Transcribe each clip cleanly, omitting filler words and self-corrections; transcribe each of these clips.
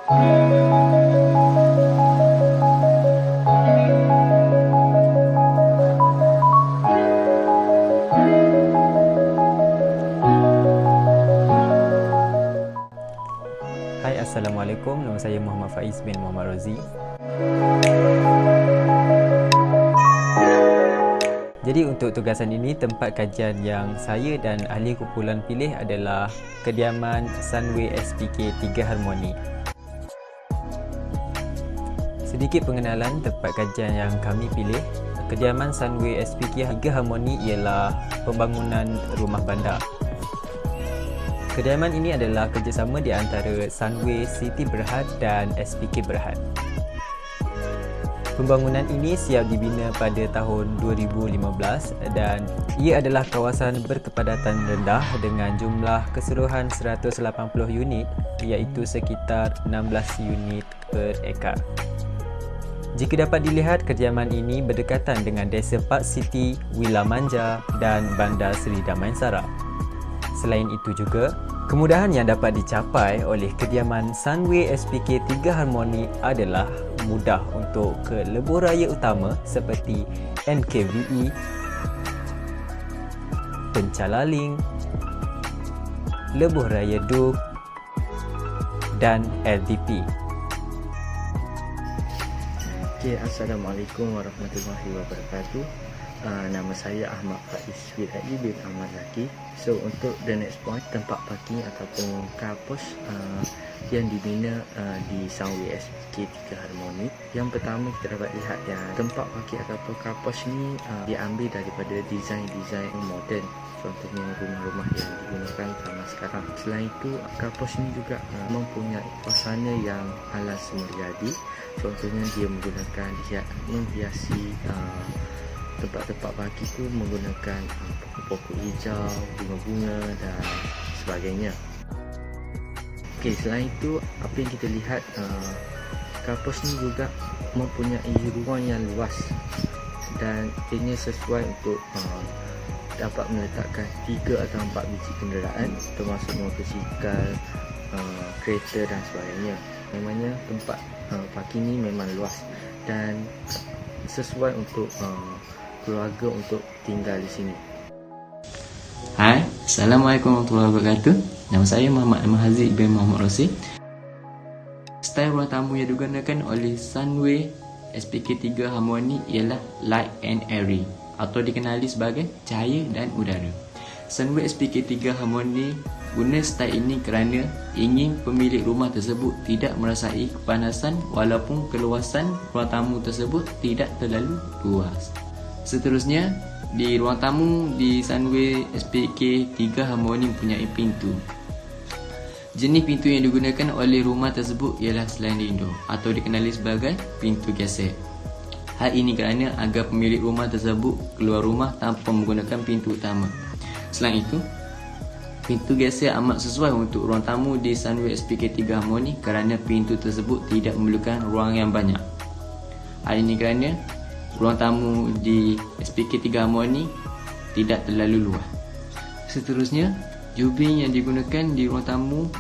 Hai, Assalamualaikum. Nama saya Muhammad Faiz bin Muhammad Rozi. Jadi untuk tugasan ini, tempat kajian yang saya dan ahli kumpulan pilih adalah kediaman Sunway SPK 3 Harmoni. Sedikit pengenalan tempat kajian yang kami pilih. Kediaman Sunway SPK 3 Harmoni ialah pembangunan rumah bandar. Kediaman ini adalah kerjasama di antara Sunway City Berhad dan SPK Berhad. Pembangunan ini siap dibina pada tahun 2015 dan ia adalah kawasan berkepadatan rendah dengan jumlah keseluruhan 180 unit iaitu sekitar 16 unit per ekar. Jika dapat dilihat, kediaman ini berdekatan dengan Desa Park City, Wila Manja dan Bandar Seri Damansara. Selain itu juga, kemudahan yang dapat dicapai oleh kediaman Sunway SPK 3 Harmoni adalah mudah untuk ke lebuh raya utama seperti NKVE, Pencalaling, Lebuh Raya Duk dan LDP. Assalamualaikum warahmatullahi wabarakatuh. Nama saya Ahmad Faiz bin Ahmad Zaki. So untuk the next point, tempat parking ataupun carpos yang dibina di Sunway SPK 3 Harmoni. Yang pertama kita dapat lihat yang tempat parking ataupun carpos ni diambil daripada desain-desain moden. Contohnya rumah-rumah yang digunakan zaman sekarang. Selain itu, carpos ini juga mempunyai suasana yang ala semulyadi. Contohnya dia menghiasi tempat-tempat parking itu menggunakan pokok-pokok hijau, bunga-bunga dan sebagainya. Okey, selain itu apa yang kita lihat, carpos ni juga mempunyai ruang yang luas dan ini sesuai untuk dapat meletakkan 3 atau 4 biji kenderaan termasuk motosikal, kereta dan sebagainya. Memangnya tempat parking ni memang luas dan sesuai untuk keluarga untuk tinggal di sini. Hai, Assalamualaikum warahmatullahi wabarakatuh. Nama saya Muhammad Haziq bin Muhammad Rosi. Style ruang tamu yang digunakan oleh Sunway SPK 3 Harmoni ialah light and airy atau dikenali sebagai cahaya dan udara. Sunway SPK 3 Harmoni guna style ini kerana ingin pemilik rumah tersebut tidak merasai kepanasan walaupun keluasan ruang tamu tersebut tidak terlalu luas. Seterusnya, di ruang tamu di Sunway SPK 3 Harmoni mempunyai pintu. Jenis pintu yang digunakan oleh rumah tersebut ialah sliding door atau dikenali sebagai pintu gesek. Hal ini kerana agar pemilik rumah tersebut keluar rumah tanpa menggunakan pintu utama. Selain itu, pintu gesek amat sesuai untuk ruang tamu di Sunway SPK 3 Harmoni kerana pintu tersebut tidak memerlukan ruang yang banyak. Hal ini kerana ruang tamu di SPK 3 Harmoni tidak terlalu luas. Seterusnya, jubing yang digunakan di ruang tamu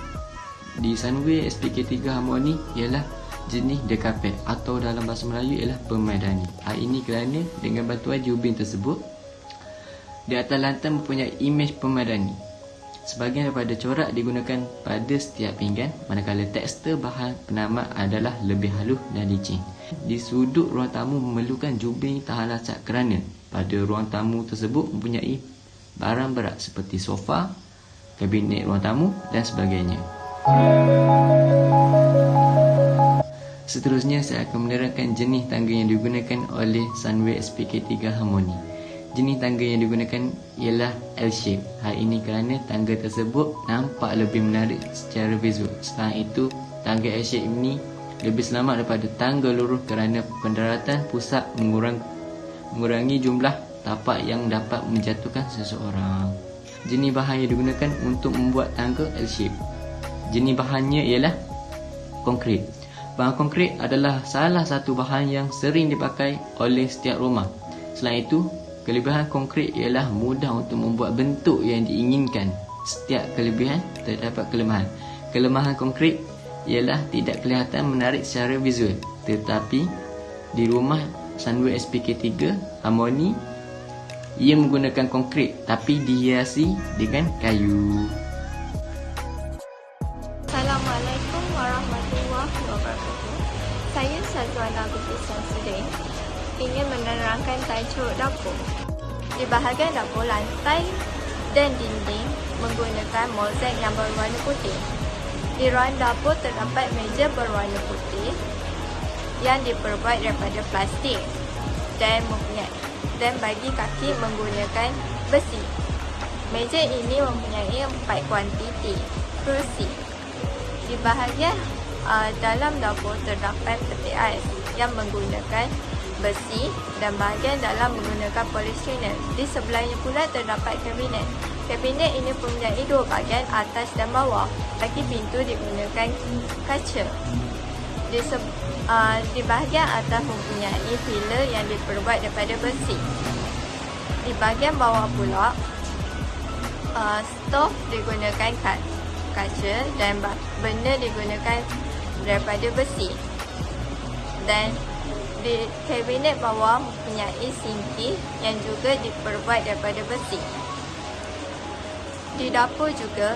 di Sunway SPK 3 Harmoni ialah jenis The Carpet atau dalam bahasa Melayu ialah permadani. Hal ini kerana dengan bantuan jubing tersebut, di atas lantai mempunyai imej permadani. Sebahagian daripada corak digunakan pada setiap pinggan, manakala tekstur bahan penamat adalah lebih halus dan licin. Di sudut ruang tamu memerlukan jubing tahan lacak kerana pada ruang tamu tersebut mempunyai barang berat seperti sofa, kabinet ruang tamu dan sebagainya. Seterusnya saya akan menerangkan jenis tangga yang digunakan oleh Sunway SPK 3 Harmoni. Jenis tangga yang digunakan ialah L-shape. Hal ini kerana tangga tersebut nampak lebih menarik secara visual. Selain itu, tangga L-shape ini lebih selamat daripada tangga lurus kerana pendaratan pusat mengurangi jumlah tapak yang dapat menjatuhkan seseorang. Jenis bahan yang digunakan untuk membuat tangga L-shape. Jenis bahannya ialah konkrit. Bahan konkrit adalah salah satu bahan yang sering dipakai oleh setiap rumah. Selain itu, kelebihan konkrit ialah mudah untuk membuat bentuk yang diinginkan. Setiap kelebihan terdapat kelemahan. Kelemahan konkrit ialah tidak kelihatan menarik secara visual, tetapi di rumah Sunway SPK3 Harmony ia menggunakan konkrit tapi dihiasi dengan kayu. Assalamualaikum warahmatullahi wabarakatuh. Saya Syazwana binti Syamsuddin ingin menerangkan tajuk dapur. Di bahagian dapur, lantai dan dinding menggunakan mozaik yang berwarna putih. Di ruang dapur terdapat meja berwarna putih yang diperbuat daripada plastik dan bagi kaki menggunakan besi. Meja ini mempunyai 4 kuantiti kerusi. Di bahagian dalam dapur terdapat peti ais yang menggunakan besi dan bahagian dalam menggunakan polistiren. Di sebelahnya pula terdapat kabinet. Kabinet ini mempunyai 2 bahagian, atas dan bawah. Bagi pintu digunakan kaca. Di bahagian atas mempunyai pilar yang diperbuat daripada besi. Di bahagian bawah pula stov digunakan kaca dan benda digunakan daripada besi. Dan di kabinet bawah mempunyai sinki yang juga diperbuat daripada besi. Di dapur juga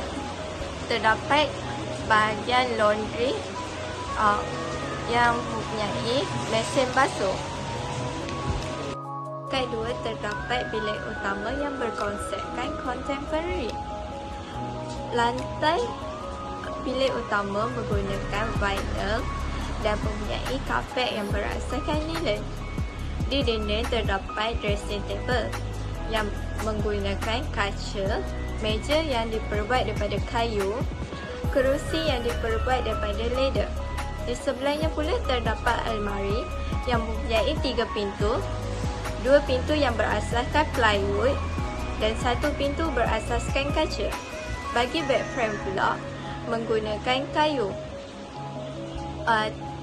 terdapat bahagian laundry yang mempunyai mesin basuh. Kat 2 terdapat bilik utama yang berkonsepkan contemporary. Lantai bilik utama menggunakan vinyl dan mempunyai kapet yang berasaskan linen. Di dinding terdapat dressing table yang menggunakan kaca, meja yang diperbuat daripada kayu, kerusi yang diperbuat daripada leather. Di sebelahnya pula terdapat almari yang mempunyai 3 pintu, 2 pintu yang berasaskan plywood dan 1 pintu berasaskan kaca. Bagi bed frame pula menggunakan kayu.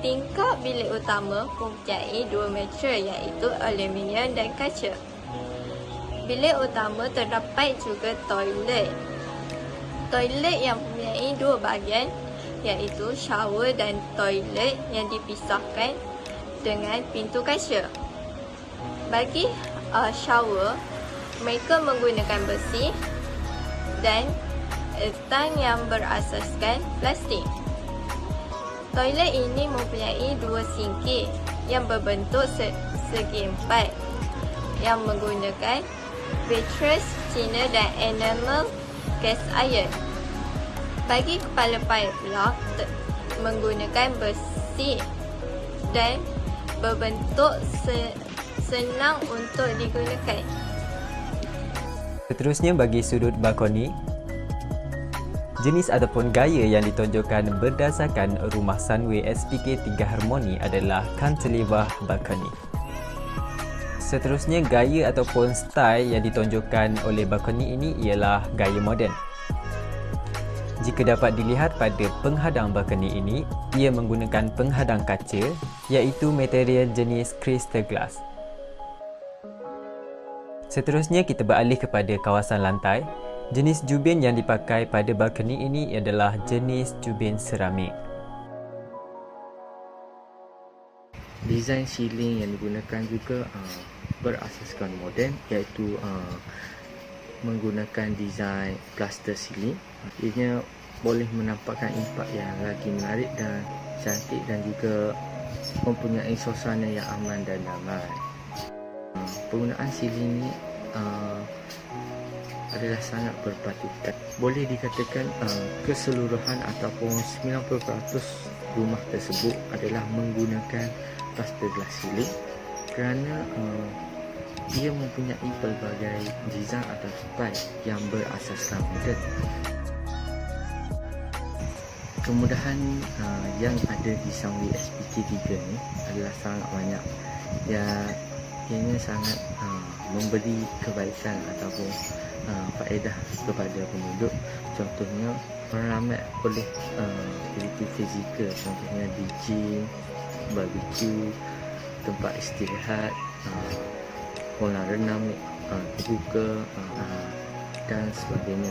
Tingkap bilik utama mempunyai 2 material iaitu aluminium dan kaca. Bilik utama terdapat juga toilet. Toilet yang mempunyai 2 bahagian iaitu shower dan toilet yang dipisahkan dengan pintu kaca. Bagi shower, mereka menggunakan besi dan tang yang berasaskan plastik. Toilet ini mempunyai 2 sinki yang berbentuk segi 4 yang menggunakan vitreous Cina dan enamel cast iron. Bagi kepala paip pula menggunakan besi dan berbentuk senang untuk digunakan. Seterusnya bagi sudut balkoni, jenis ataupun gaya yang ditonjolkan berdasarkan rumah Sunway SPK3 Harmony adalah cantilever balcony. Seterusnya gaya ataupun style yang ditonjolkan oleh balkoni ini ialah gaya moden. Jika dapat dilihat pada penghadang balkoni ini, ia menggunakan penghadang kaca iaitu material jenis crystal glass. Seterusnya kita beralih kepada kawasan lantai. Jenis jubin yang dipakai pada balkoni ini adalah jenis jubin seramik. Desain ceiling yang digunakan juga berasaskan moden, iaitu menggunakan desain plaster ceiling. Ianya boleh menampakkan impak yang lagi menarik dan cantik dan juga mempunyai suasana yang aman dan damai. Penggunaan ceiling ini adalah sangat berpatutan. Boleh dikatakan keseluruhan ataupun 90% rumah tersebut adalah menggunakan plaster glass ceiling kerana ia mempunyai pelbagai design atau style yang berasaskan moden. Kemudahan yang ada di Sunway SPK3 ni adalah sangat banyak. Ianya sangat memberi kebaikan ataupun faedah kepada penduduk. Contohnya, orang ramai boleh aktiviti fizikal, contohnya di gym, barbecue, tempat istirahat, kolam renang terbuka dan sebagainya.